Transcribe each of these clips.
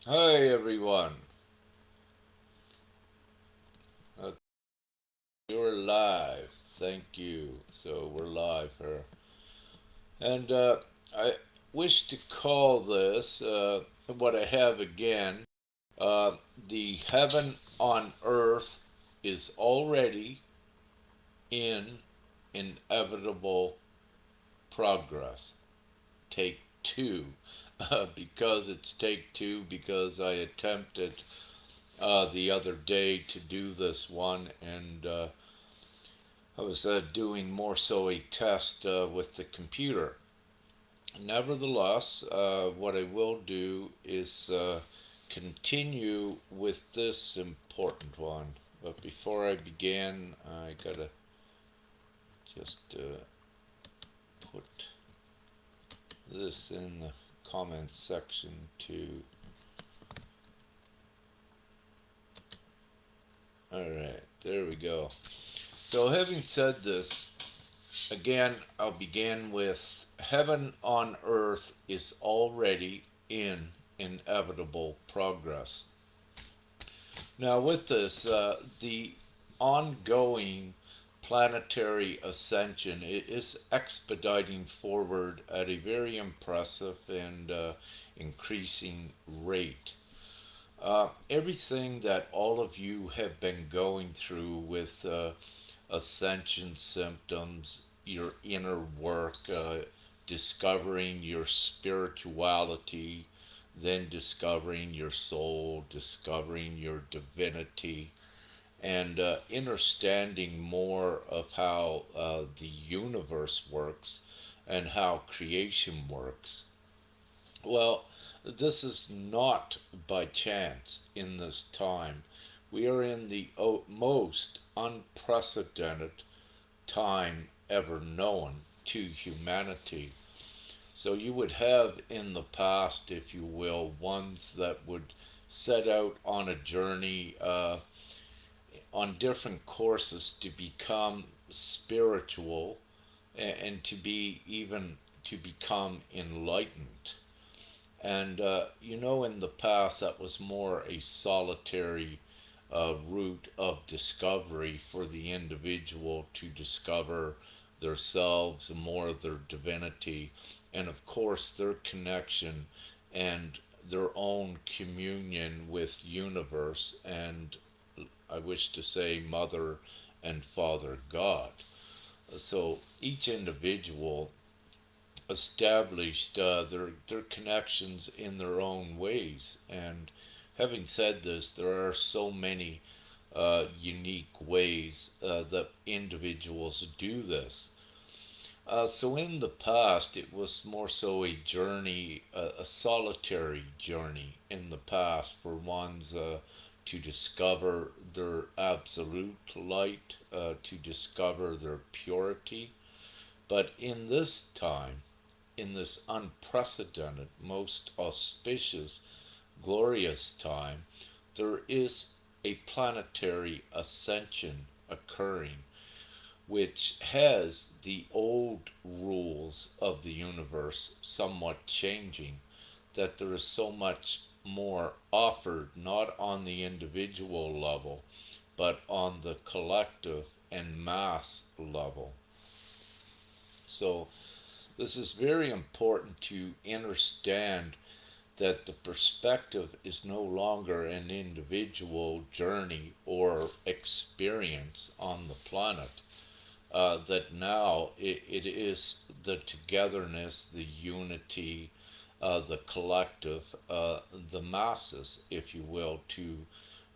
Hi everyone. Uh, you're live. Thank you. So we're live here. And I wish to call this what I have again. Uh, the heaven on earth is already in inevitable progress. Take two. Because it's take two, because I attempted the other day to do this one, and I was doing more so a test with the computer. Nevertheless, what I will do is continue with this important one. But before I begin, I gotta just put this in the comments section too. Alright, there we go. So, having said this, again, I'll begin with heaven on earth is already in inevitable progress. Now, with this, the ongoing planetary ascension is expediting forward at a very impressive and increasing rate. Everything that all of you have been going through with ascension symptoms, your inner work, discovering your spirituality, then discovering your soul, discovering your divinity, and understanding more of how the universe works and how creation works. Well, this is not by chance in this time. We are in the most unprecedented time ever known to humanity. So you would have in the past, if you will, ones that would set out on a journey, on different courses to become spiritual and to be even to become enlightened. And in the past, that was more a solitary route of discovery for the individual to discover themselves and more of their divinity, and of course, their connection and their own communion with universe and I wish to say Mother and Father God. So each individual established their connections in their own ways. And having said this, there are so many unique ways that individuals do this. So in the past, it was more so a journey, a solitary journey in the past for one's to discover their absolute light, to discover their purity. But in this time, in this unprecedented, most auspicious, glorious time, there is a planetary ascension occurring, which has the old rules of the universe somewhat changing, that there is so much more offered, not on the individual level, but on the collective and mass level. So, this is very important to understand that the perspective is no longer an individual journey or experience on the planet. That now it is the togetherness, the unity, the collective, the masses, if you will, to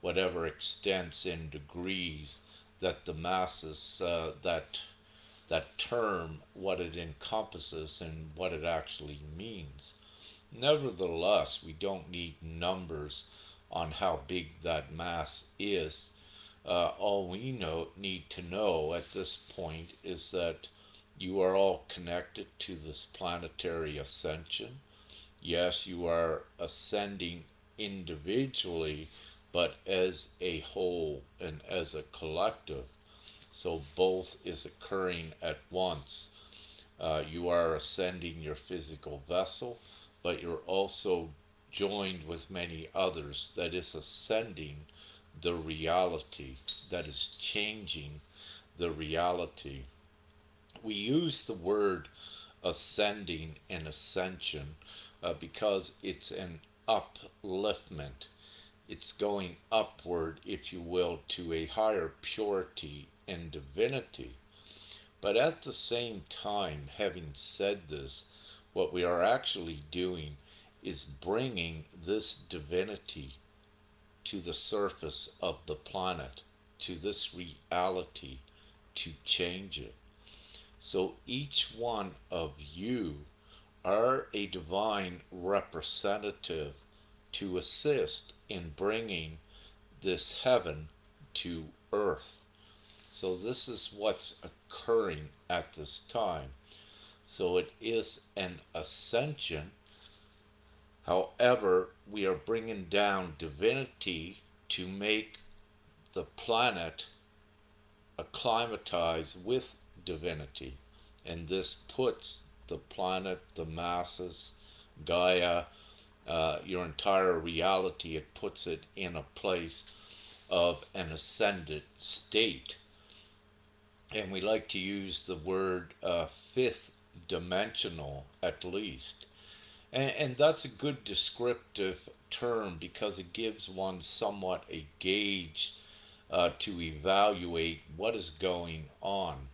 whatever extents and degrees that the masses, that term, what it encompasses and what it actually means. Nevertheless, we don't need numbers on how big that mass is. All we need to know at this point is that you are all connected to this planetary ascension. Yes, you are ascending individually, but as a whole and as a collective. So both is occurring at once. You are ascending your physical vessel, but you're also joined with many others, that is ascending the reality, that is changing the reality. We use the word ascending and ascension because it's an upliftment. It's going upward, if you will, to a higher purity and divinity. But at the same time, having said this, what we are actually doing is bringing this divinity to the surface of the planet, to this reality, to change it. So each one of you are a divine representative to assist in bringing this heaven to earth. So this is what's occurring at this time. So it is an ascension. However, we are bringing down divinity to make the planet acclimatize with divinity. And this puts the planet, the masses, Gaia, your entire reality, it puts it in a place of an ascended state. And we like to use the word fifth dimensional at least. And that's a good descriptive term because it gives one somewhat a gauge to evaluate what is going on.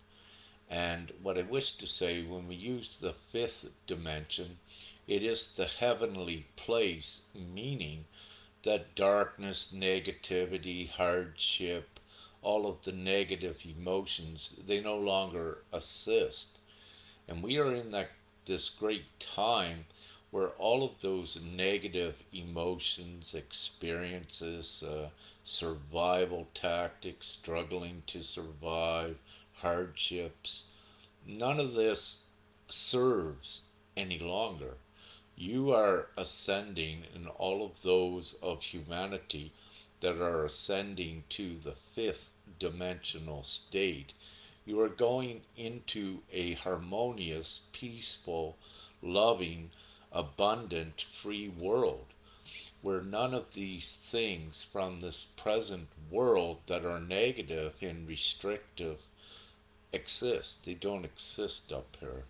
And what I wish to say, when we use the fifth dimension, it is the heavenly place, meaning that darkness, negativity, hardship, all of the negative emotions, they no longer assist. And we are in this great time where all of those negative emotions, experiences, survival tactics, struggling to survive, hardships, none of this serves any longer. You are ascending, and all of those of humanity that are ascending to the fifth dimensional state, you are going into a harmonious, peaceful, loving, abundant, free world where none of these things from this present world that are negative and restrictive exist. They don't exist up here.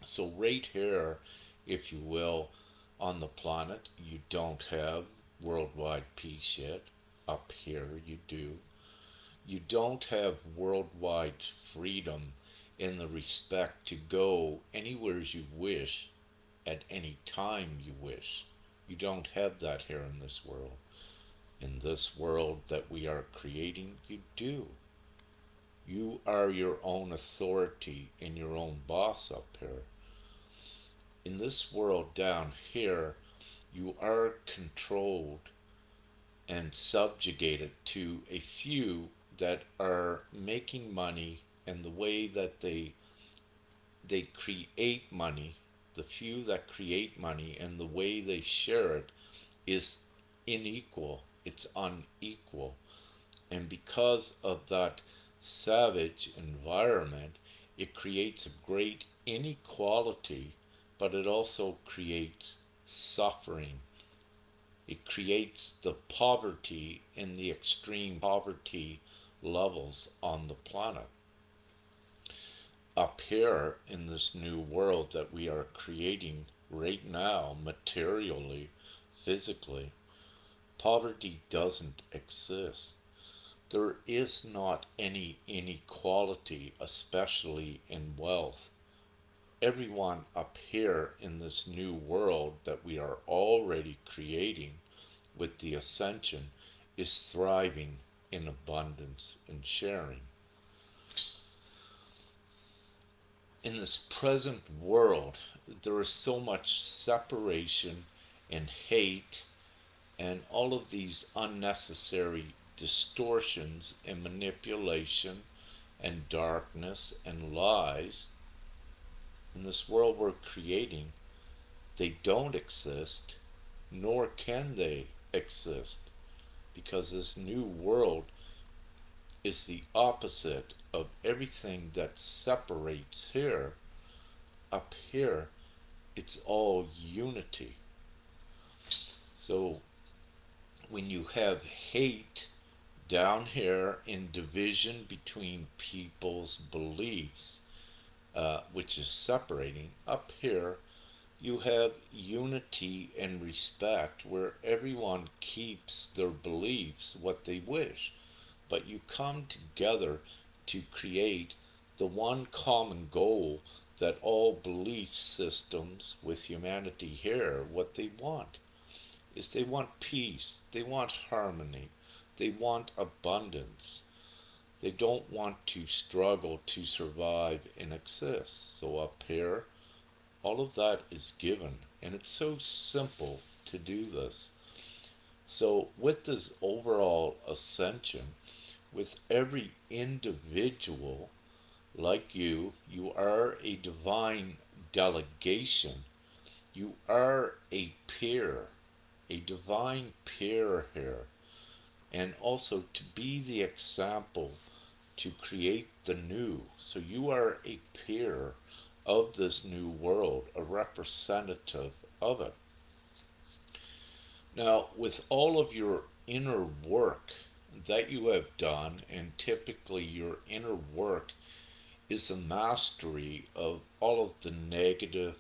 So right here, if you will, on the planet, you don't have worldwide peace yet. Up here you do. You don't have worldwide freedom in the respect to go anywhere you wish at any time you wish. You don't have that here in this world. In this world that we are creating, you do. You are your own authority and your own boss up here. In this world down here, you are controlled and subjugated to a few that are making money, and the way that they create money, the few that create money and the way they share it is unequal. It's unequal. And because of that savage environment, it creates a great inequality, but it also creates suffering. It creates the poverty and the extreme poverty levels on the planet. Up here in this new world that we are creating right now, materially, physically, poverty doesn't exist. There is not any inequality, especially in wealth. Everyone up here in this new world that we are already creating with the Ascension is thriving in abundance and sharing. In this present world, there is so much separation and hate and all of these unnecessary distortions and manipulation and darkness and lies. In this world we're creating, they don't exist, nor can they exist, because this new world is the opposite of everything that separates here. Up here, it's all unity. So when you have hate down here in division between people's beliefs, which is separating, up here you have unity and respect where everyone keeps their beliefs what they wish, but you come together to create the one common goal that all belief systems with humanity here, what they want is they want peace, they want harmony, they want abundance. They don't want to struggle to survive and exist. So up here, all of that is given, and it's so simple to do this. So with this overall ascension, with every individual like you are a divine delegation. You are a peer, a divine peer here, and also to be the example to create the new. So you are a peer of this new world, a representative of it. Now, with all of your inner work that you have done, and typically your inner work is the mastery of all of the negative,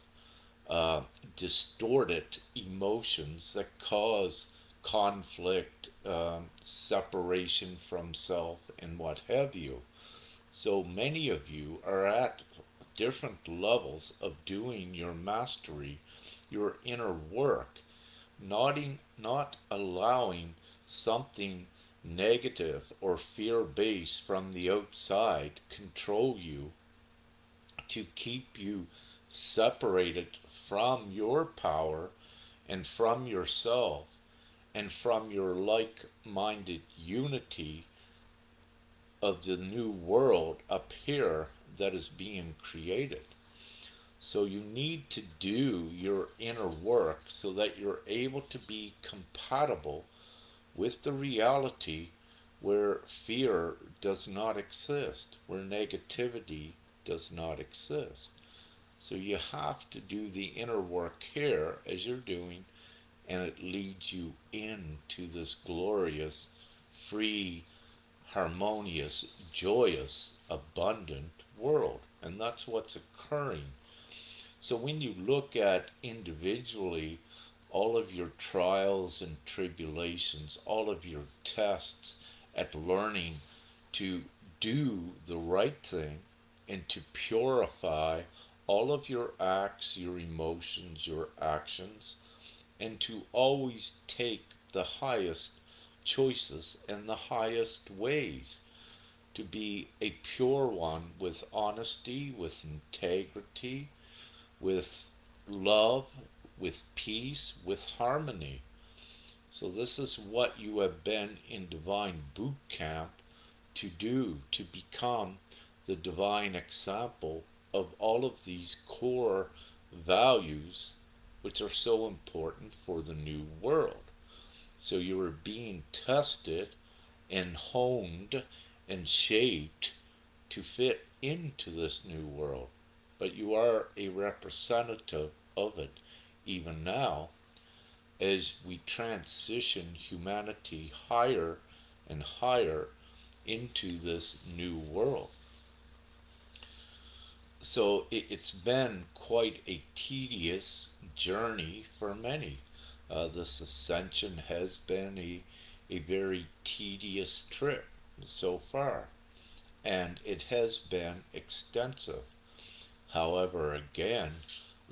uh, distorted emotions that cause conflict, separation from self, and what have you. So many of you are at different levels of doing your mastery, your inner work, not allowing something negative or fear based from the outside control you to keep you separated from your power and from yourself and from your like minded unity of the new world up here that is being created. So you need to do your inner work so that you're able to be compatible with the reality where fear does not exist, where negativity does not exist. So you have to do the inner work here as you're doing, and it leads you into this glorious, free, harmonious, joyous, abundant world. And that's what's occurring. So when you look at individually all of your trials and tribulations, all of your tests at learning to do the right thing and to purify all of your acts, your emotions, your actions, and to always take the highest choices and the highest ways to be a pure one with honesty, with integrity, with love, with peace, with harmony. So this is what you have been in divine boot camp to do, to become the divine example of all of these core values which are so important for the new world. So you are being tested and honed and shaped to fit into this new world. But you are a representative of it even now as we transition humanity higher and higher into this new world. So it's been quite a tedious journey for many. This ascension has been a very tedious trip so far, and it has been extensive. However, again,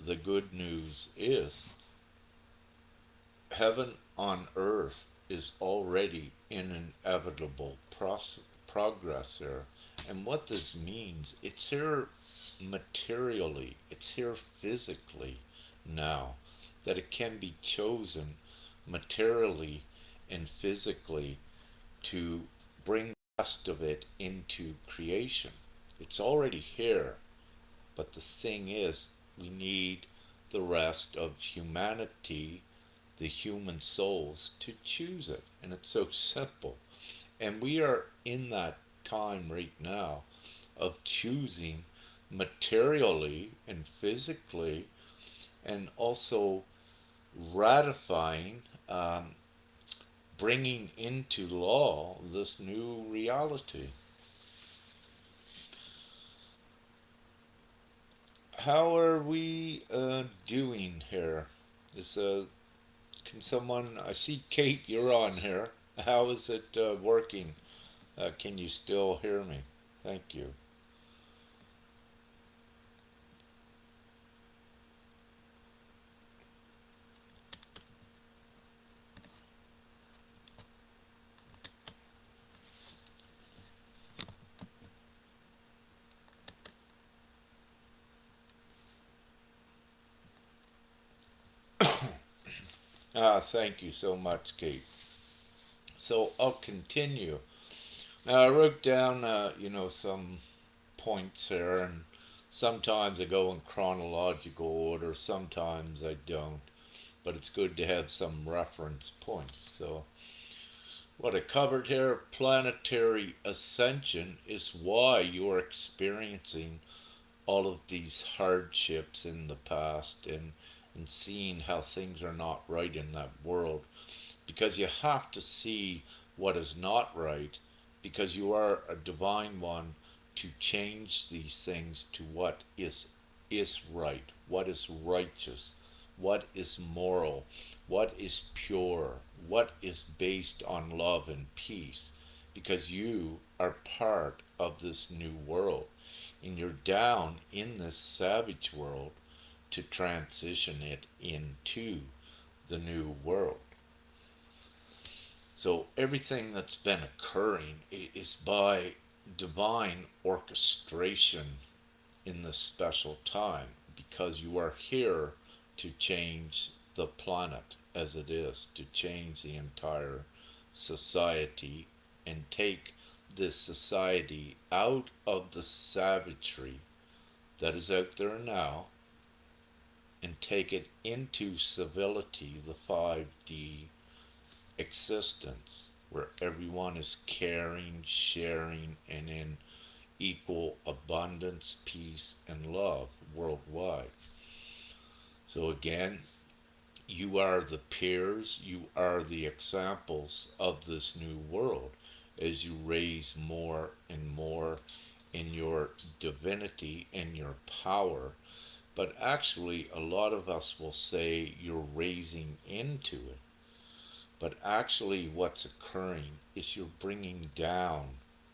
the good news is heaven on earth is already in inevitable progress there. And what this means, it's here materially, it's here physically now, that it can be chosen materially and physically to bring the rest of it into creation. It's already here, but the thing is, we need the rest of humanity, the human souls, to choose it. And it's so simple. And we are in that time right now of choosing materially and physically, and also ratifying um, bringing into law this new reality. How are we doing here? Is can someone? I see Kate. You're on here. How is it working? Can you still hear me? Thank you. Thank you so much, Kate. So I'll continue. Now I wrote down, some points here, and sometimes I go in chronological order, sometimes I don't. But it's good to have some reference points. So what I covered here, planetary ascension, is why you are experiencing all of these hardships in the past and seeing how things are not right in that world. Because you have to see what is not right, because you are a divine one to change these things to what is right, what is righteous, what is moral, what is pure, what is based on love and peace, because you are part of this new world. And you're down in this savage world to transition it into the new world. So everything that's been occurring is by divine orchestration in this special time, because you are here to change the planet as it is, to change the entire society and take this society out of the savagery that is out there now and take it into civility, the 5D existence, where everyone is caring, sharing, and in equal abundance, peace, and love worldwide. So again, you are the peers, you are the examples of this new world as you raise more and more in your divinity and your power. But actually, a lot of us will say you're raising into it. But actually, what's occurring is you're bringing down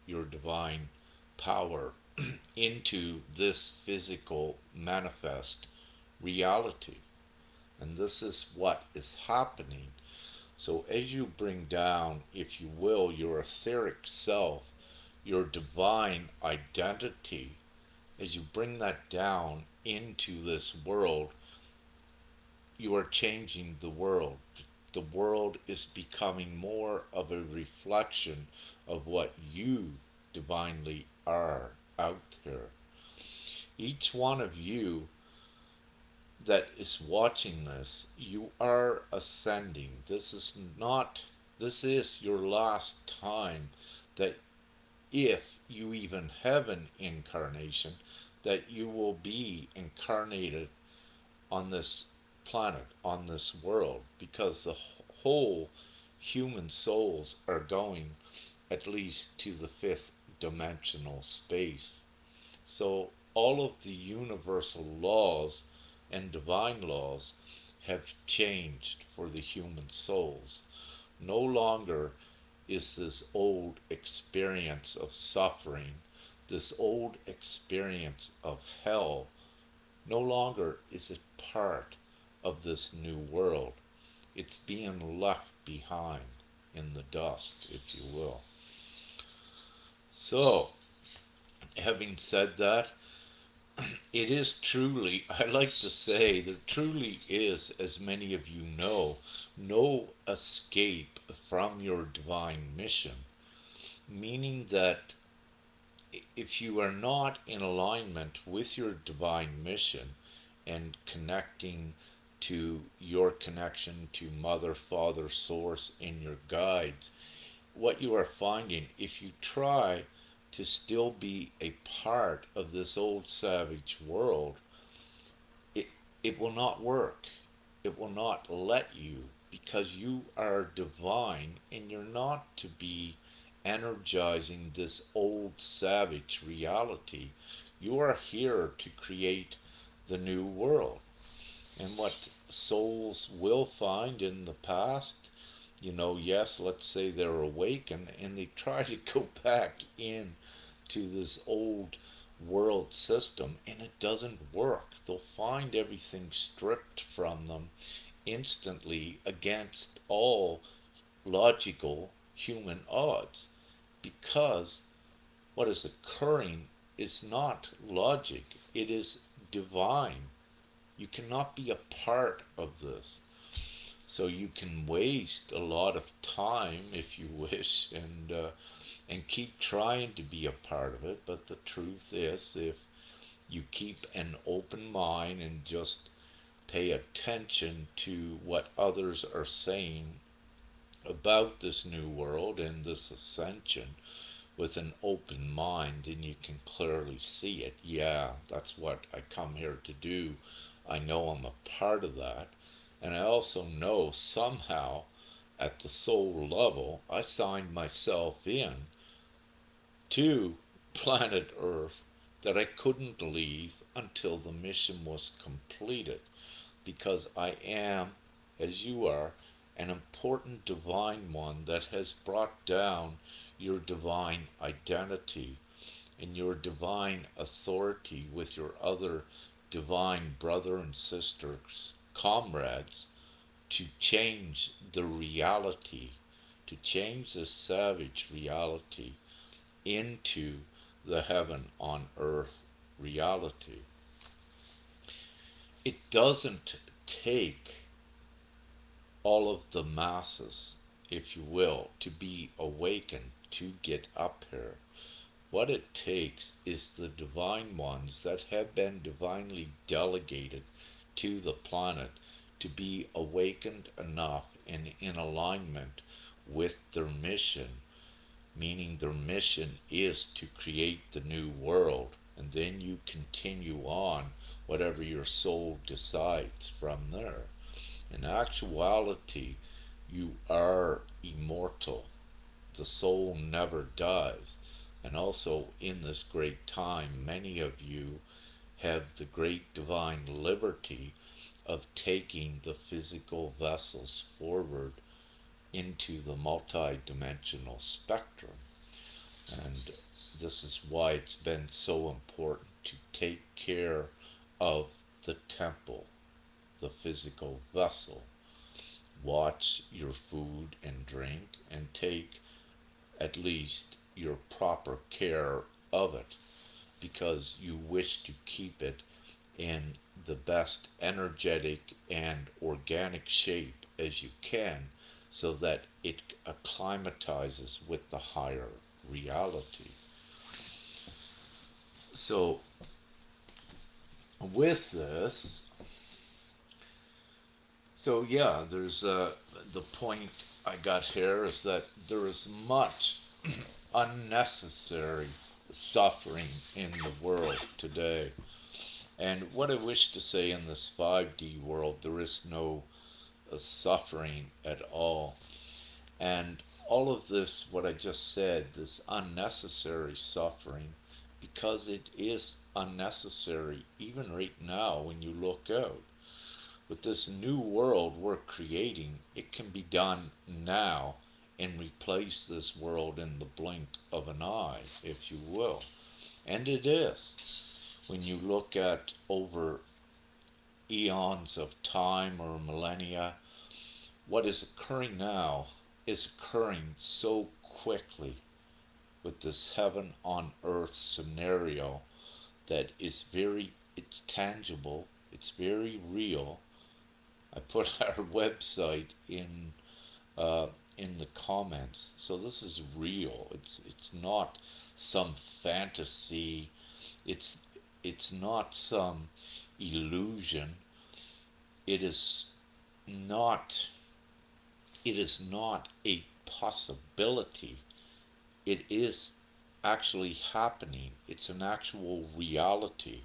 your divine power into this physical manifest reality. And this is what is happening. So as you bring down, if you will, your etheric self, your divine identity, as you bring that down into this world, you are changing the world. The world is becoming more of a reflection of what you divinely are out there. Each one of you that is watching this, you are ascending. This is your last time that, if you even have an incarnation, that you will be incarnated on this planet, on this world, because the whole human souls are going at least to the fifth dimensional space. So all of the universal laws and divine laws have changed for the human souls. No longer is this old experience of suffering, this old experience of hell, no longer is it part of this new world. It's being left behind in the dust, if you will. So, having said that, it is truly, I like to say, there truly is, as many of you know, no escape from your divine mission. Meaning that if you are not in alignment with your divine mission and connecting to your connection to Mother, Father, Source, and your guides, what you are finding, if you try to still be a part of this old savage world, it, it will not work. It will not let you, because you are divine and you're not to be energizing this old savage reality. You are here to create the new world. And what souls will find in the past, yes, let's say they're awakened and they try to go back in to this old world system and it doesn't work. They'll find everything stripped from them instantly against all logical human odds, because what is occurring is not logic, it is divine. You cannot be a part of this. So you can waste a lot of time if you wish, and keep trying to be a part of it. But the truth is, if you keep an open mind and just pay attention to what others are saying about this new world and this ascension with an open mind, then you can clearly see it. Yeah, that's what I come here to do. I know I'm a part of that. And I also know somehow at the soul level, I signed myself in to planet Earth that I couldn't leave until the mission was completed, because I am, as you are, an important divine one that has brought down your divine identity and your divine authority with your other divine brother and sisters, comrades, to change the reality, to change the savage reality into the heaven on earth reality. It doesn't take all of the masses, if you will, to be awakened, to get up here. What it takes is the divine ones that have been divinely delegated to the planet to be awakened enough and in alignment with their mission, meaning their mission is to create the new world, and then you continue on whatever your soul decides from there. In actuality, you are immortal. The soul never dies. And also, in this great time, many of you have the great divine liberty of taking the physical vessels forward into the multi-dimensional spectrum. And this is why it's been so important to take care of the temple, the physical vessel. Watch your food and drink and take at least your proper care of it, because you wish to keep it in the best energetic and organic shape as you can, so that it acclimatizes with the higher reality. So with this, there's the point I got here is that there is much unnecessary suffering in the world today. And what I wish to say, in this 5D world, there is no suffering at all. And all of this, what I just said, this unnecessary suffering, because it is unnecessary even right now when you look out. With this new world we're creating, it can be done now and replace this world in the blink of an eye, if you will. And it is. When you look at over eons of time or millennia, what is occurring now is occurring so quickly with this heaven on earth scenario that it's tangible, it's very real. I put our website in the comments. So this is real. It's not some fantasy. It's not some illusion. It is not a possibility. It is actually happening. It's an actual reality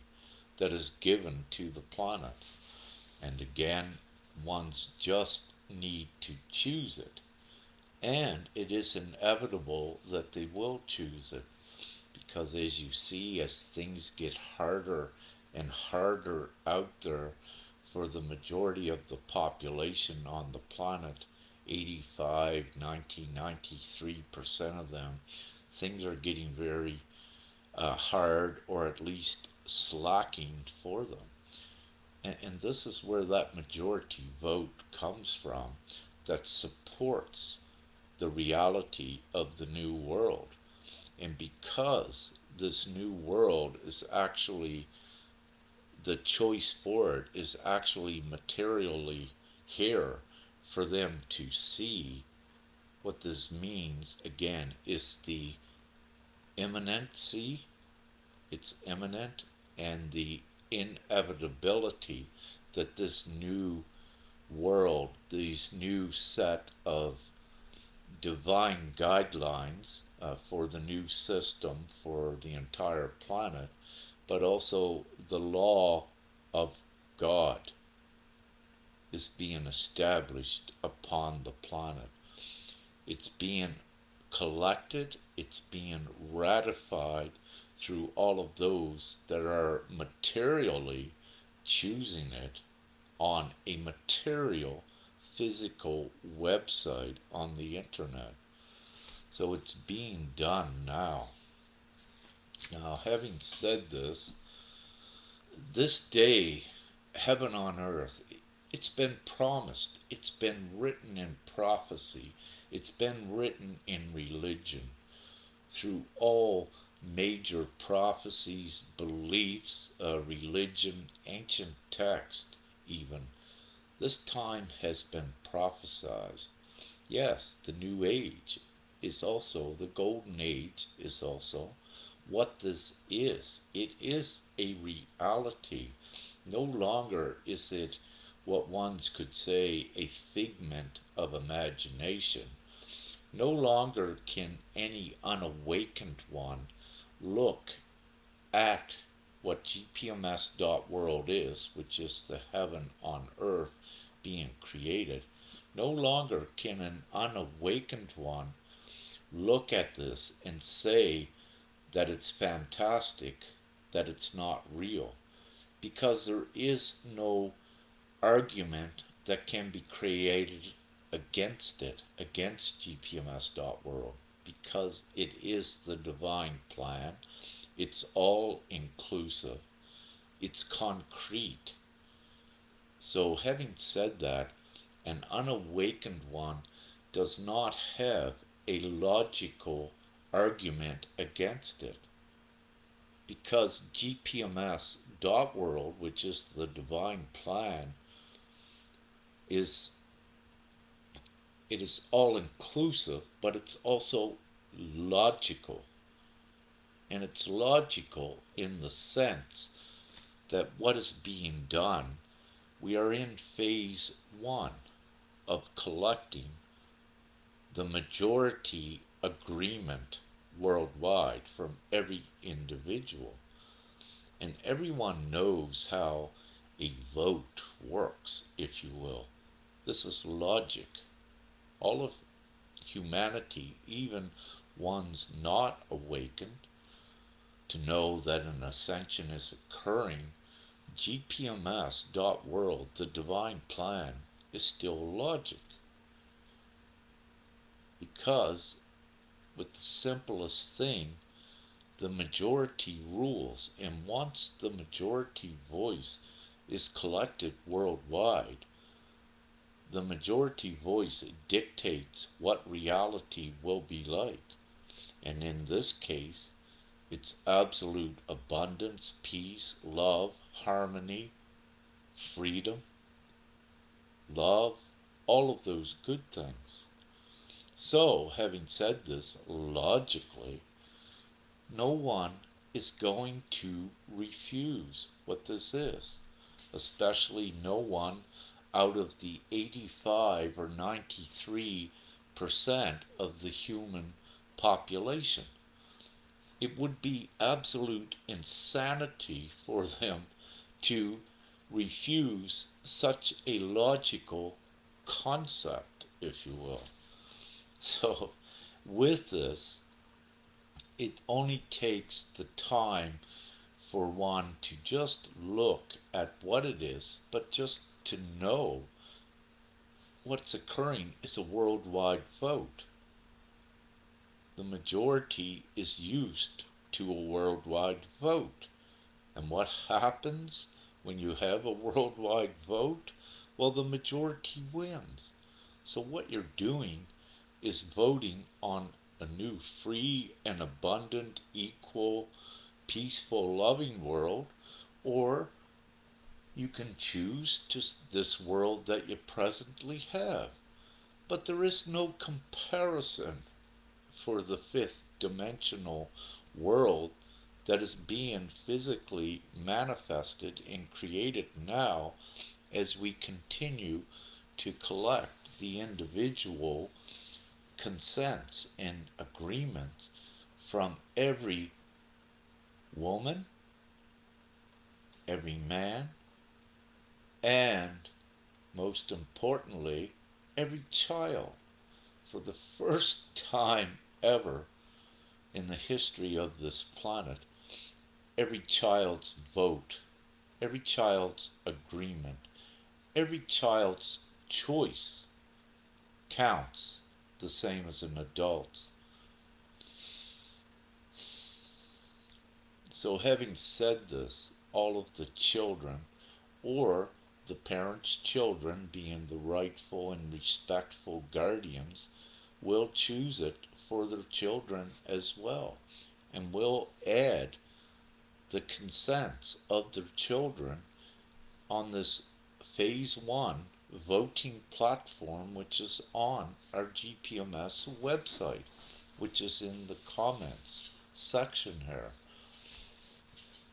that is given to the planet. And again, one's just need to choose it. And it is inevitable that they will choose it because, as you see, as things get harder and harder out there for the majority of the population on the planet, 85, 90, 93% of them, things are getting very hard, or at least slacking for them. And this is where that majority vote comes from that supports the reality of the new world. And because this new world is actually, the choice for it is actually materially here for them to see, what this means again is the imminency, it's imminent, and the inevitability that this new world, these new set of divine guidelines for the new system for the entire planet, but also the law of God is being established upon the planet. It's being collected, it's being ratified through all of those that are materially choosing it on a material physical website on the internet. So it's being done now. Now, having said this, this day, heaven on earth, it's been promised, it's been written in prophecy, it's been written in religion through all major prophecies, beliefs, religion, ancient text even. This time has been prophesied. Yes, the new age is also, the golden age is also what this is. It is a reality. No longer is it what one could say a figment of imagination. No longer can any unawakened one look at what GPMS.world is, which is the heaven on earth being created. No longer can an unawakened one look at this and say that it's fantastic, that it's not real, because there is no argument that can be created against it, against GPMS.world, because it is the divine plan. It's all inclusive. It's concrete. So having said that, an unawakened one does not have a logical argument against it, because GPMS.world, which is the divine plan, it is all inclusive, but it's also logical. And it's logical in the sense that what is being done, we are in phase one of collecting the majority agreement worldwide from every individual. And everyone knows how a vote works, if you will. This is logic. All of humanity, even ones not awakened, to know that an ascension is occurring, GPMS.world, the divine plan, is still logic. Because, with the simplest thing, the majority rules, and once the majority voice is collected worldwide, the majority voice dictates what reality will be like. And in this case, it's absolute abundance, peace, love, harmony, freedom, love, all of those good things. So, having said this, logically, no one is going to refuse what this is, especially no one out of the 85 or 93% of the human population. It would be absolute insanity for them to refuse such a logical concept, if you will. So, with this, it only takes the time for one to just look at what it is, but just to know what's occurring is a worldwide vote. The majority is used to a worldwide vote. And what happens when you have a worldwide vote? Well, the majority wins. So what you're doing is voting on a new free and abundant, equal, peaceful, loving world, or you can choose just this world that you presently have. But there is no comparison for the fifth dimensional world that is being physically manifested and created now as we continue to collect the individual consents and agreements from every woman, every man, and most importantly, every child. For the first time ever in the history of this planet, every child's vote, every child's agreement, every child's choice counts the same as an adult's. So having said this, all of the children, or the parents' children being the rightful and respectful guardians, will choose it for their children as well, and will add the consents of their children on this phase 1 voting platform, which is on our GPMS website, which is in the comments section here.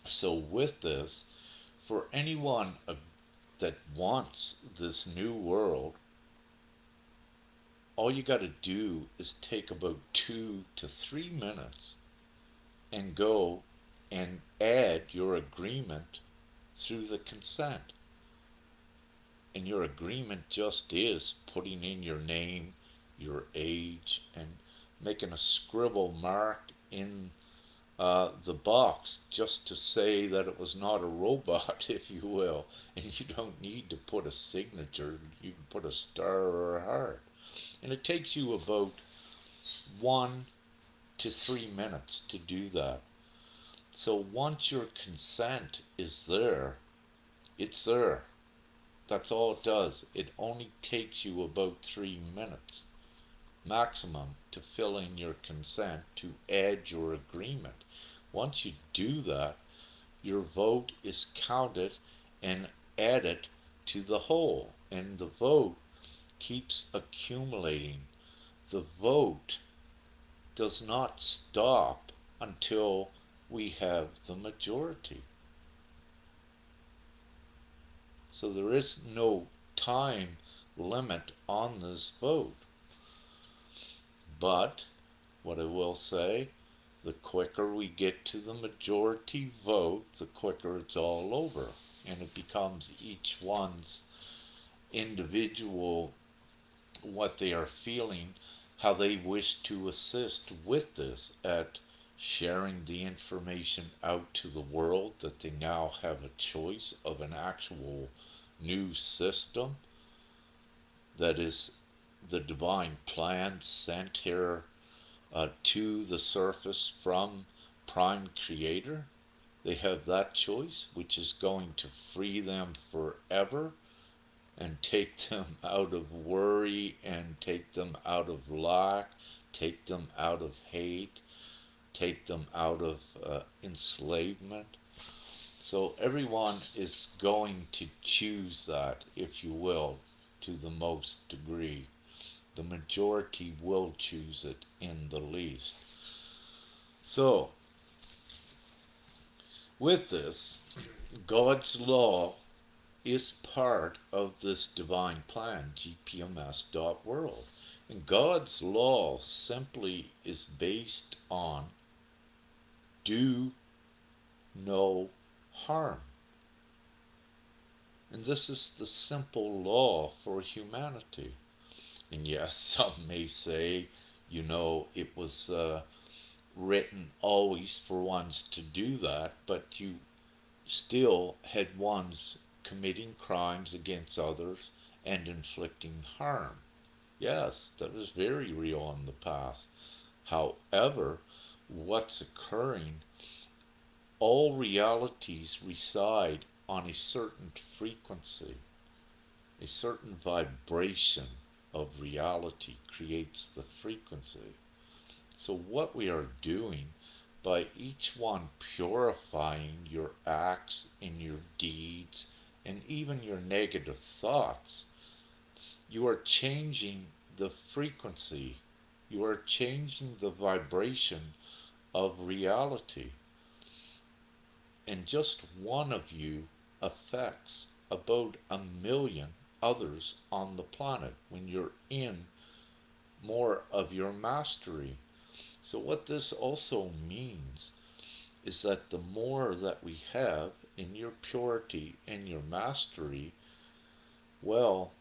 So with this, for anyone that wants this new world, all you got to do is take about 2 to 3 minutes and go and add your agreement through the consent. And your agreement just is putting in your name, your age, and making a scribble mark in the box just to say that it was not a robot, if you will. And you don't need to put a signature. You can put a star or a heart. And it takes you about 1 to 3 minutes to do that. So once your consent is there, it's there. That's all it does. It only takes you about 3 minutes maximum to fill in your consent to add your agreement. Once you do that, your vote is counted and added to the whole, and the vote keeps accumulating. The vote does not stop until we have the majority. So there is no time limit on this vote. But what I will say, the quicker we get to the majority vote, the quicker it's all over. And it becomes each one's individual, what they are feeling, how they wish to assist with this at sharing the information out to the world, that they now have a choice of an actual new system that is the divine plan sent here to the surface from Prime Creator. They have that choice, which is going to free them forever and take them out of worry and take them out of lack, take them out of hate, take them out of enslavement. So everyone is going to choose that, if you will, to the most degree. The majority will choose it in the least. So, with this, God's law is part of this divine plan, GPMS.world. And God's law simply is based on do no harm. And this is the simple law for humanity. And yes, some may say, it was written always for ones to do that, but you still had ones committing crimes against others and inflicting harm. Yes, that was very real in the past. However, what's occurring, all realities reside on a certain frequency. A certain vibration of reality creates the frequency. So what we are doing by each one purifying your acts and your deeds and even your negative thoughts, you are changing the frequency. You are changing the vibration of reality. And just one of you affects about 1 million others on the planet when you're in more of your mastery. So what this also means is that the more that we have in your purity and your mastery, well,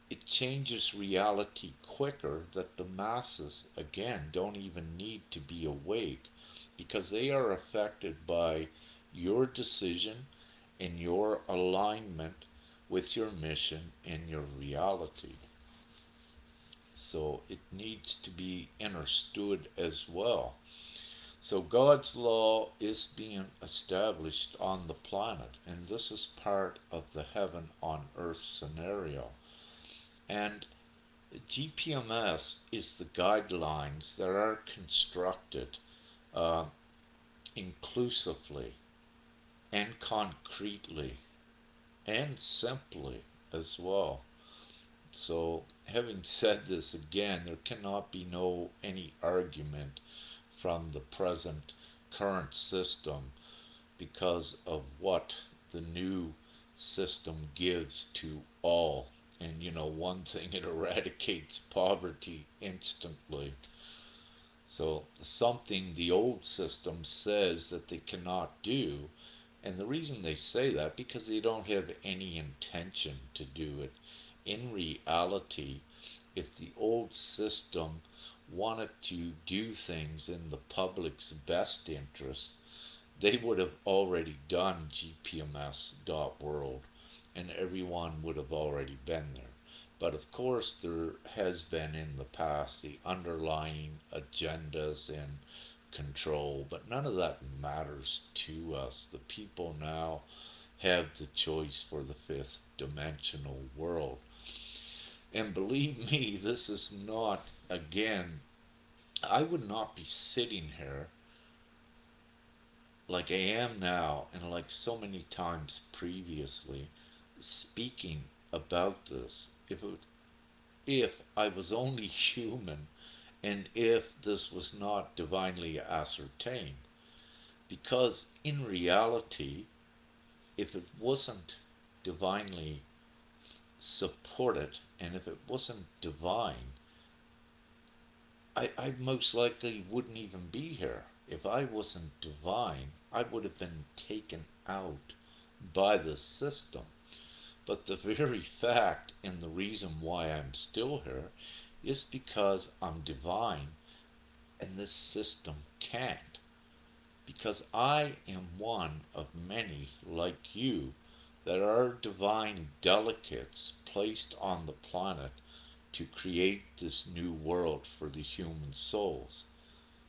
it changes reality quicker, that the masses, again, don't even need to be awake, because they are affected by your decision and your alignment with your mission and your reality. So it needs to be understood as well. So God's law is being established on the planet, and this is part of the heaven on earth scenario. And GPMS is the guidelines that are constructed uh, inclusively and concretely and simply as well. So, having said this again, there cannot be any argument from the present current system because of what the new system gives to all. And one thing, it eradicates poverty instantly. So something the old system says that they cannot do, and the reason they say that, because they don't have any intention to do it. In reality, if the old system wanted to do things in the public's best interest, they would have already done GPMS.world, and everyone would have already been there. But of course, there has been in the past the underlying agendas and control, but none of that matters to us. The people now have the choice for the fifth dimensional world. And believe me, this is not, again, I would not be sitting here like I am now, and like so many times previously, speaking about this if I was only human, and if this was not divinely ascertained. Because in reality, if it wasn't divinely supported, and if it wasn't divine, I most likely wouldn't even be here. If I wasn't divine, I would have been taken out by the system. But the very fact and the reason why I'm still here is because I'm divine, and this system can't. Because I am one of many like you that are divine delegates placed on the planet to create this new world for the human souls.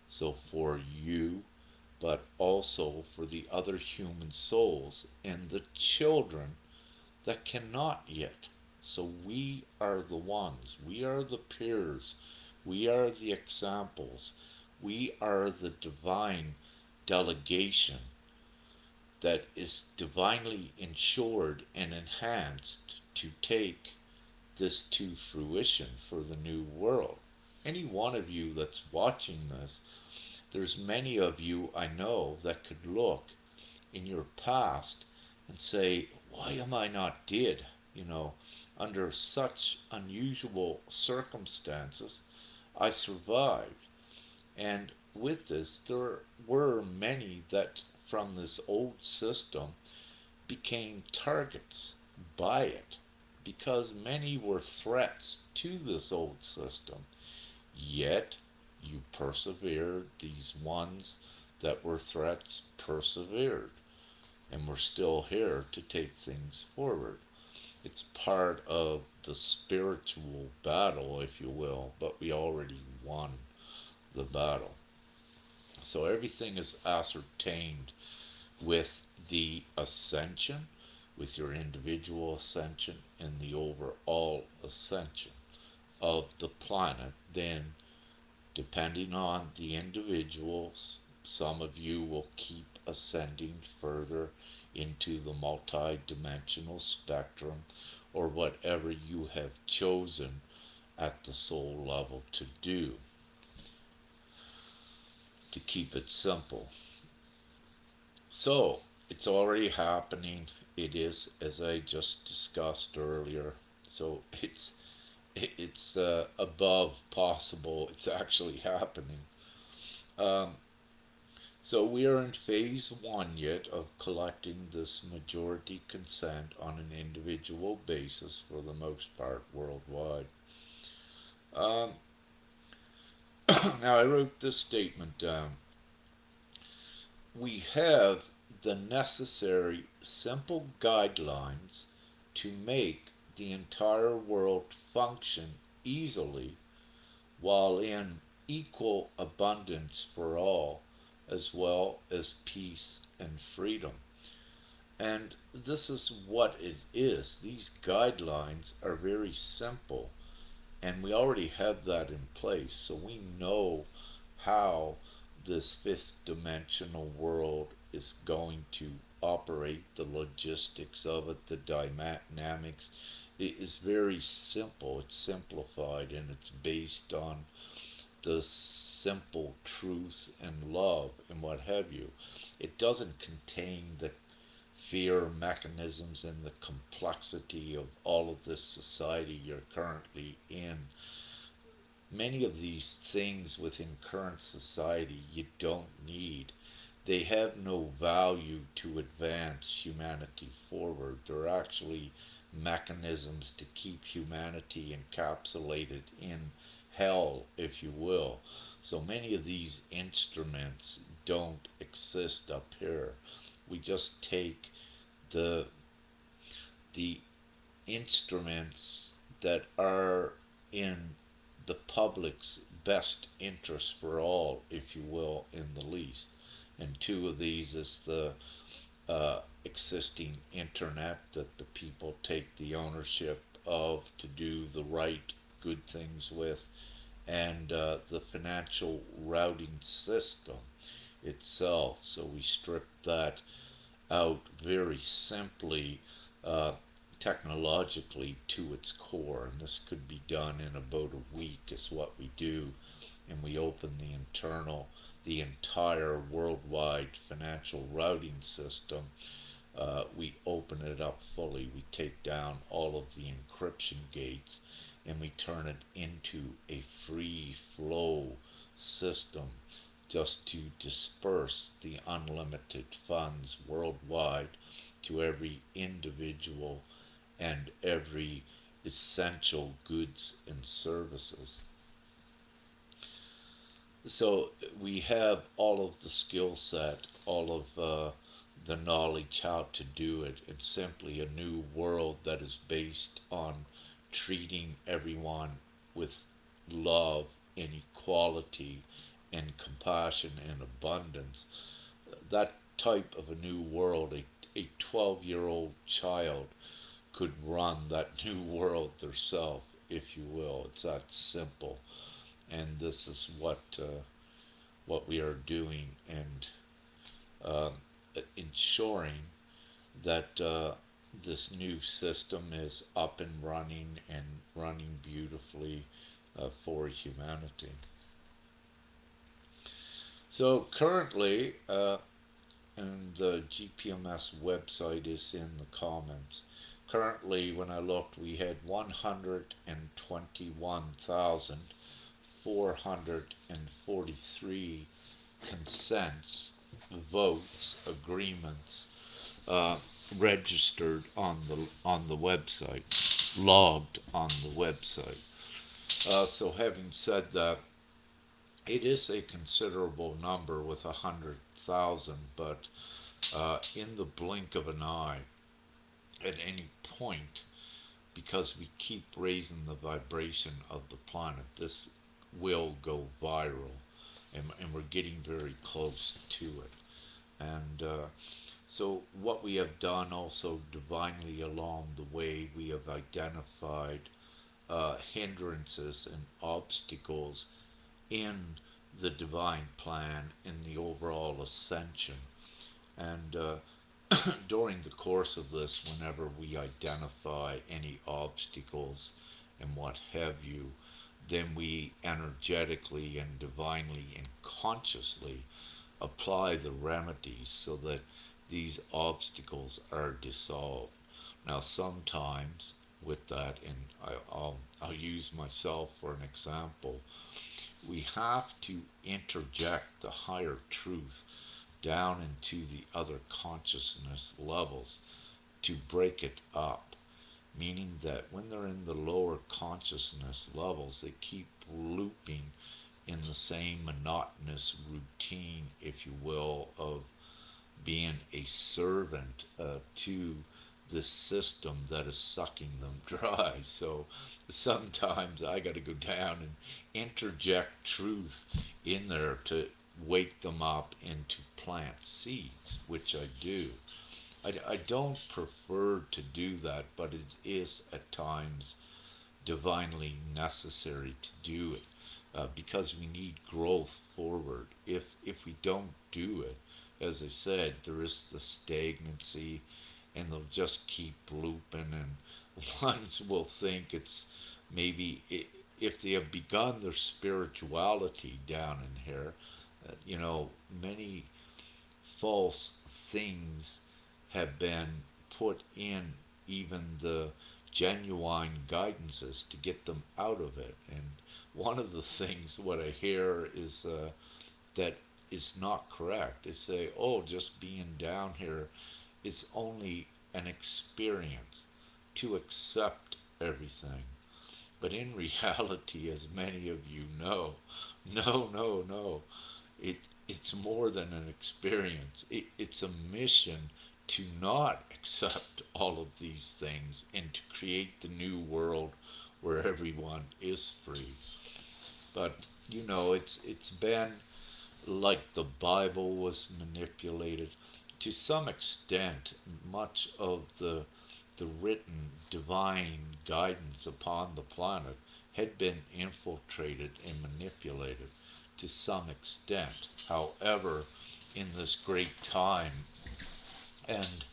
So for you, but also for the other human souls and the children that cannot yet. So we are the ones, we are the peers, we are the examples, we are the divine delegation that is divinely ensured and enhanced to take this to fruition for the new world. Any one of you that's watching this, there's many of you I know that could look in your past and say, why am I not dead? Under such unusual circumstances, I survived. And with this, there were many that from this old system became targets by it because many were threats to this old system. Yet you persevered, these ones that were threats persevered, and we're still here to take things forward. It's part of the spiritual battle, if you will, but we already won the battle. So everything is ascertained with the ascension, with your individual ascension, and the overall ascension of the planet. Then, depending on the individuals, some of you will keep ascending further into the multi-dimensional spectrum, or whatever you have chosen at the soul level to do, to keep it simple. So, it's already happening. It is, as I just discussed earlier. So it's above possible. It's actually happening. Um, so we are in phase one yet of collecting this majority consent on an individual basis for the most part worldwide. Um, now I wrote this statement down. We have the necessary simple guidelines to make the entire world function easily while in equal abundance for all, as well as peace and freedom. And this is what it is. These guidelines are very simple, and we already have that in place, so we know how this fifth dimensional world is going to operate, the logistics of it, the dynamics. It is very simple, it's simplified, and it's based on the simple truth and love and what have you. It doesn't contain the fear mechanisms and the complexity of all of this society you're currently in. Many of these things within current society you don't need. They have no value to advance humanity forward. They're actually mechanisms to keep humanity encapsulated in hell, if you will. So many of these instruments don't exist up here. We just take the the instruments that are in the public's best interest for all, if you will, in the least. And two of these is the existing internet that the people take the ownership of to do the right, good things with, and the financial routing system itself. So we strip that out very simply, uh, technologically to its core, and this could be done in about a week is what we do, and we open the entire worldwide financial routing system. We open it up fully. We take down all of the encryption gates, and we turn it into a free flow system just to disperse the unlimited funds worldwide to every individual and every essential goods and services. So we have all of the skill set, all of the knowledge how to do it. It's simply a new world that is based on treating everyone with love and equality and compassion and abundance. That type of a new world, a 12-year-old child could run that new world themselves, if you will. It's that simple. And this is what we are doing, and uh, ensuring that this new system is up and running beautifully for humanity. So currently, and the GPMS website is in the comments. Currently, when I looked, we had 121,443 consents, votes, agreements, registered on the website, logged on the website. So having said that, it is a considerable number with 100,000, but in the blink of an eye, at any point, because we keep raising the vibration of the planet, this will go viral, and we're getting very close to it. And so, what we have done also divinely along the way, we have identified hindrances and obstacles in the divine plan, in the overall ascension. And during the course of this, whenever we identify any obstacles and what have you, then we energetically and divinely and consciously apply the remedies so that these obstacles are dissolved. Now, sometimes with that, and I'll use myself for an example, we have to interject the higher truth down into the other consciousness levels to break it up. Meaning that when they're in the lower consciousness levels, they keep looping in the same monotonous routine, if you will, of being a servant to this system that is sucking them dry. So sometimes I got to go down and interject truth in there to wake them up and to plant seeds, which I do. I don't prefer to do that, but it is at times divinely necessary to do it because we need growth forward. If we don't do it, as I said, there is the stagnancy, and they'll just keep looping, and ones will think it's maybe if they have begun their spirituality down in here, many false things have been put in even the genuine guidances to get them out of it. And one of the things what I hear is that is not correct. They say, oh, just being down here, it's only an experience to accept everything. But in reality, as many of you know, no. It's more than an experience. It's a mission to not accept all of these things and to create the new world where everyone is free. But it's been like the Bible was manipulated to some extent. Much of the written divine guidance upon the planet had been infiltrated and manipulated to some extent. However, in this great time and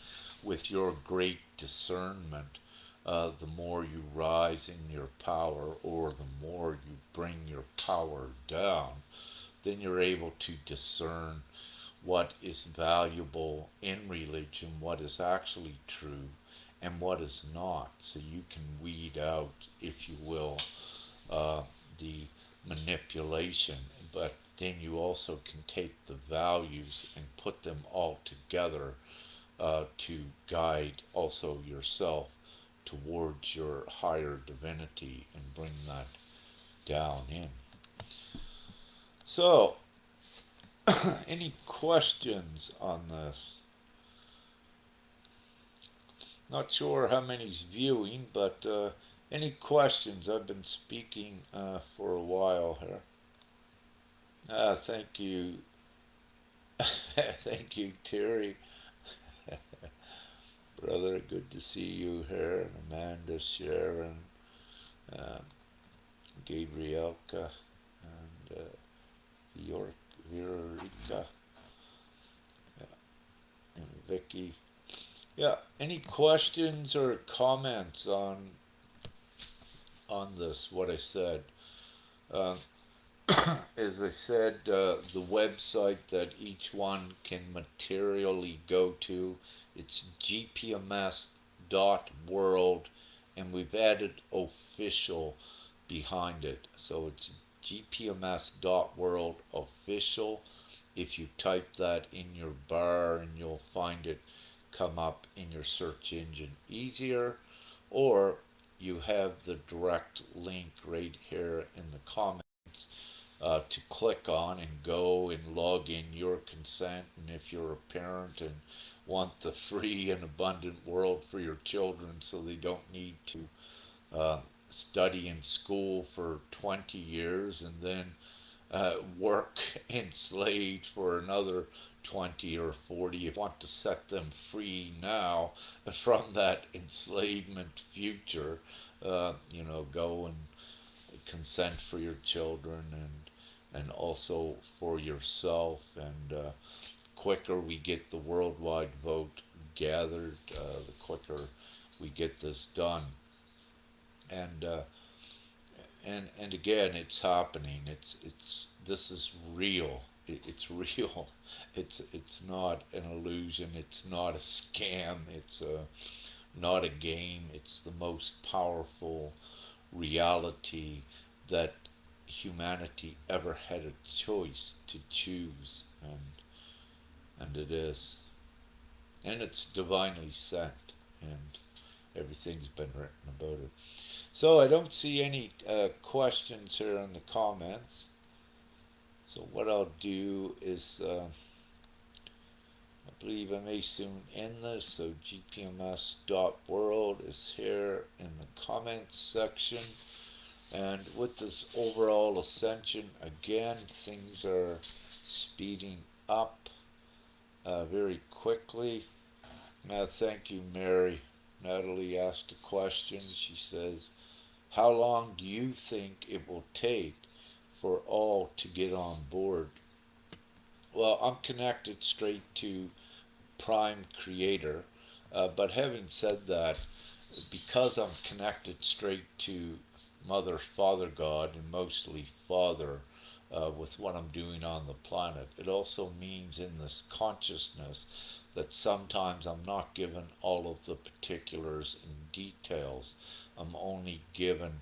with your great discernment, the more you rise in your power, or the more you bring your power down, then you're able to discern what is valuable in religion, what is actually true, and what is not. So you can weed out, if you will, the manipulation, but then you also can take the values and put them all together to guide also yourself towards your higher divinity and bring that down in. So, any questions on this? Not sure how many's viewing, but any questions? I've been speaking for a while here. Thank you. Thank you, Terry. Brother, good to see you here. And Amanda, Sharon, Gabrielka, and Viorica, and Vicky. Yeah, any questions or comments on this, what I said? As I said, the website that each one can materially go to, it's gpms.world, and we've added official behind it. So it's gpms.world official. If you type that in your bar, and you'll find it come up in your search engine easier, or you have the direct link right here in the comments to click on and go and log in your consent. And if you're a parent and want the free and abundant world for your children so they don't need to study in school for 20 years and then work enslaved for another 20 or 40. If you want to set them free now from that enslavement future, go and consent for your children and also for yourself. And quicker we get the worldwide vote gathered, the quicker we get this done. And and again, it's happening. It's this is real. It's real. It's not an illusion. It's not a scam. It's not a game. It's the most powerful reality that humanity ever had a choice to choose, and it is, and it's divinely sent, and everything's been written about it. So I don't see any questions here in the comments. So what I'll do is, I believe I may soon end this. So gpms.world is here in the comments section. And with this overall ascension, again, things are speeding up very quickly. Thank you, Mary. Natalie asked a question. She says, how long do you think it will take for all to get on board? Well, I'm connected straight to Prime Creator, but having said that, because I'm connected straight to Mother, Father God, and mostly Father, with what I'm doing on the planet, it also means in this consciousness that sometimes I'm not given all of the particulars and details. I'm only given,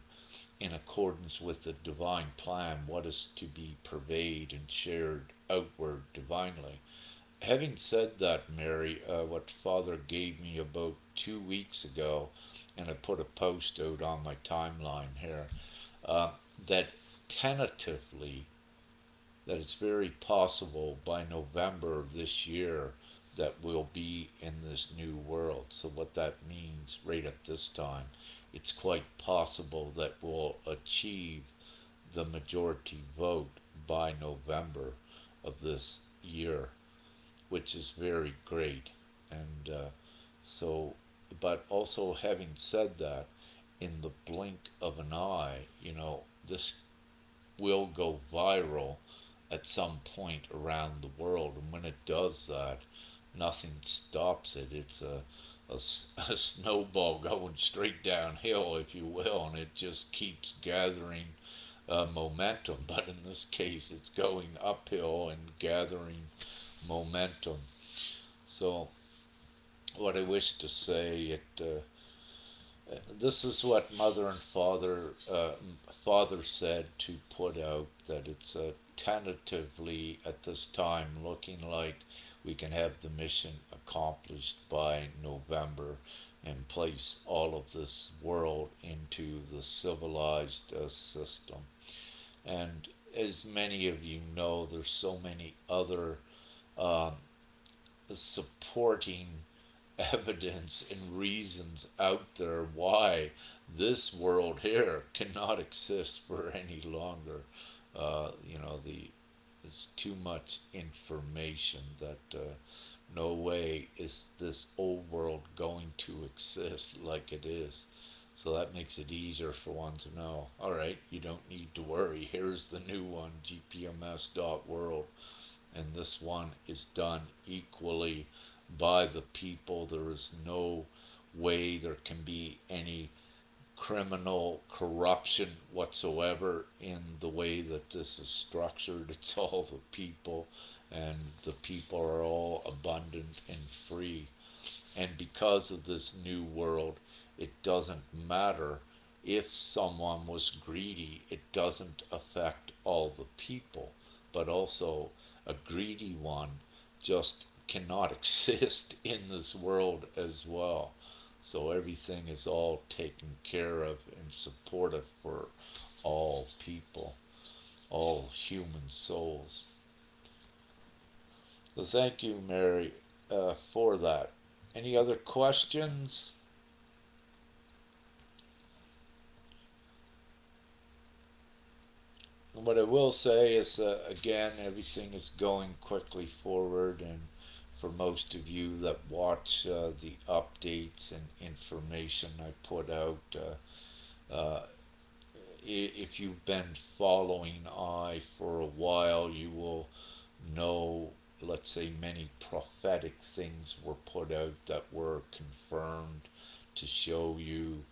in accordance with the divine plan, what is to be purveyed and shared outward divinely. Having said that, Mary, what Father gave me about 2 weeks ago, and I put a post out on my timeline here, that tentatively, that it's very possible by November of this year that we'll be in this new world. So what that means right at this time, it's quite possible that we'll achieve the majority vote by November of this year, which is very great. And but also having said that, in the blink of an eye, this will go viral at some point around the world. And when it does that, nothing stops it. It's a snowball going straight downhill, if you will, and it just keeps gathering momentum. But in this case, it's going uphill and gathering momentum. So what I wish to say, this is what Mother and Father said to put out, that it's tentatively at this time looking like we can have the mission accomplished by November and place all of this world into the civilized system. And as many of you know, there's so many other supporting evidence and reasons out there why this world here cannot exist for any longer. It's too much information that no way is this old world going to exist like it is. So that makes it easier for one to know, alright, you don't need to worry. Here's the new one, gpms.world. And this one is done equally by the people. There is no way there can be any criminal corruption whatsoever in the way that this is structured. It's all the people, and the people are all abundant and free. And because of this new world, it doesn't matter if someone was greedy. It doesn't affect all the people, but also a greedy one just cannot exist in this world as well. So everything is all taken care of and supported for all people, all human souls. So thank you, Mary, for that. Any other questions? What I will say is, again, everything is going quickly forward, and for most of you that watch the updates and information I put out, if you've been following I for a while, you will know, let's say, many prophetic things were put out that were confirmed to show you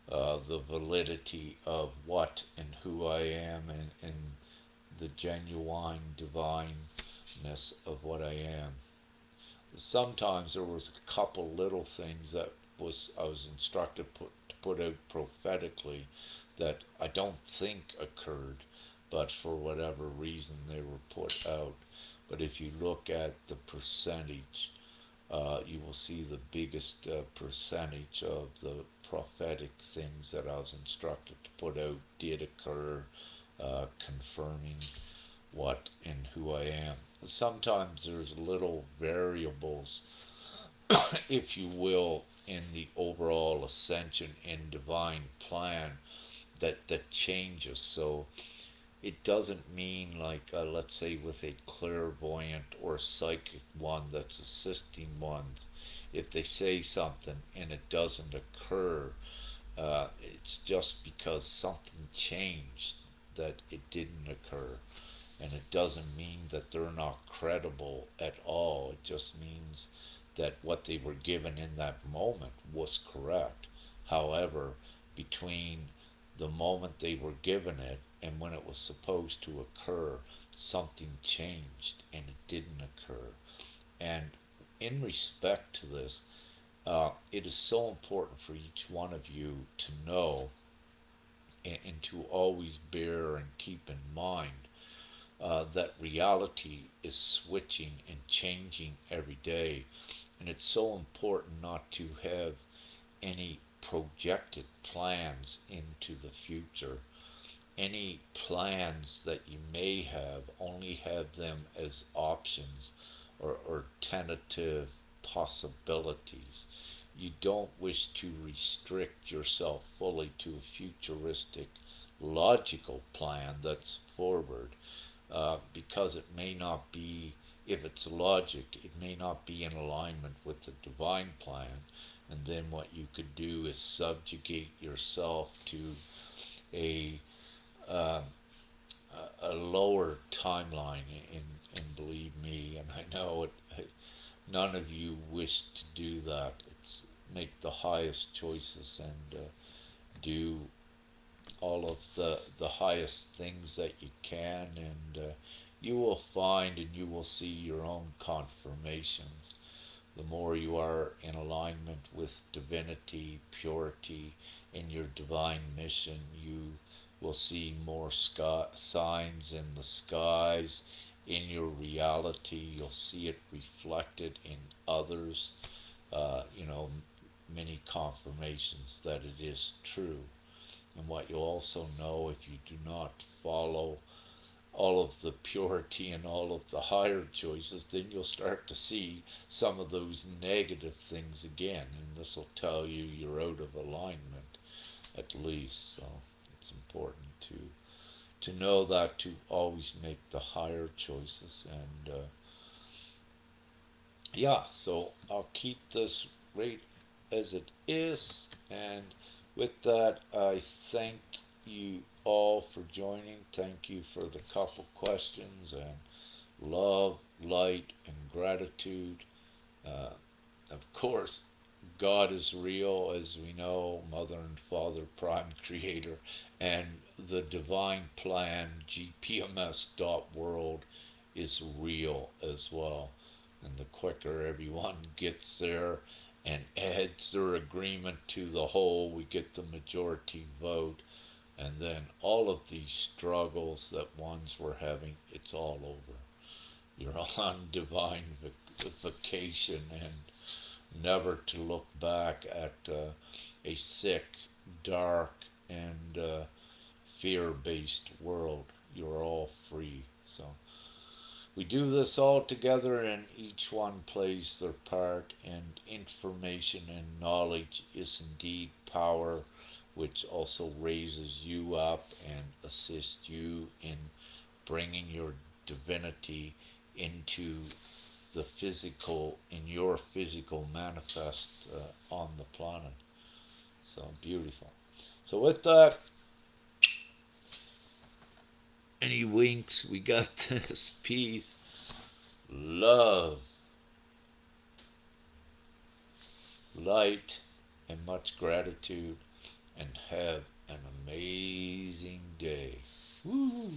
the validity of what and who I am, and the genuine divineness of what I am. Sometimes there was a couple little things that I was instructed to put out prophetically that I don't think occurred, but for whatever reason they were put out. But if you look at the percentage, you will see the biggest percentage of the prophetic things that I was instructed to put out did occur, confirming what and who I am. Sometimes there's little variables, if you will, in the overall ascension and divine plan that changes. So it doesn't mean like, let's say, with a clairvoyant or psychic one that's assisting ones, if they say something and it doesn't occur, it's just because something changed that it didn't occur. And it doesn't mean that they're not credible at all. It just means that what they were given in that moment was correct. However, between the moment they were given it and when it was supposed to occur, something changed and it didn't occur. And in respect to this, it is so important for each one of you to know and to always bear and keep in mind that reality is switching and changing every day. And it's so important not to have any projected plans into the future. Any plans that you may have, only have them as options or tentative possibilities. You don't wish to restrict yourself fully to a futuristic logical plan that's forward, because it may not be, if it's logic, it may not be in alignment with the divine plan. And then what you could do is subjugate yourself to a uh, a lower timeline. And believe me, and I know it, none of you wish to do that. It's make the highest choices and do all of the highest things that you can, and you will find and you will see your own confirmations. The more you are in alignment with divinity, purity, in your divine mission, you will see more signs in the skies, in your reality. You'll see it reflected in others. Many confirmations that it is true. And what you'll also know, if you do not follow all of the purity and all of the higher choices, then you'll start to see some of those negative things again. And this will tell you you're out of alignment, at least. So it's important to know that, to always make the higher choices. And so I'll keep this right as it is. And with that, I thank you all for joining. Thank you for the couple questions, and love, light, and gratitude. Of course, God is real, as we know, Mother and Father, Prime Creator, and the Divine Plan, GPMS.world, is real as well. And the quicker everyone gets there and adds their agreement to the whole, we get the majority vote, and then all of these struggles that ones were having, it's all over. You're on divine vacation and never to look back at a sick, dark, and fear-based world. You're all free. So we do this all together, and each one plays their part, and information and knowledge is indeed power, which also raises you up and assists you in bringing your divinity into the physical, in your physical manifest on the planet. So beautiful. So with that, any winks? We got this. Peace, love, light, and much gratitude, and have an amazing day. Woo!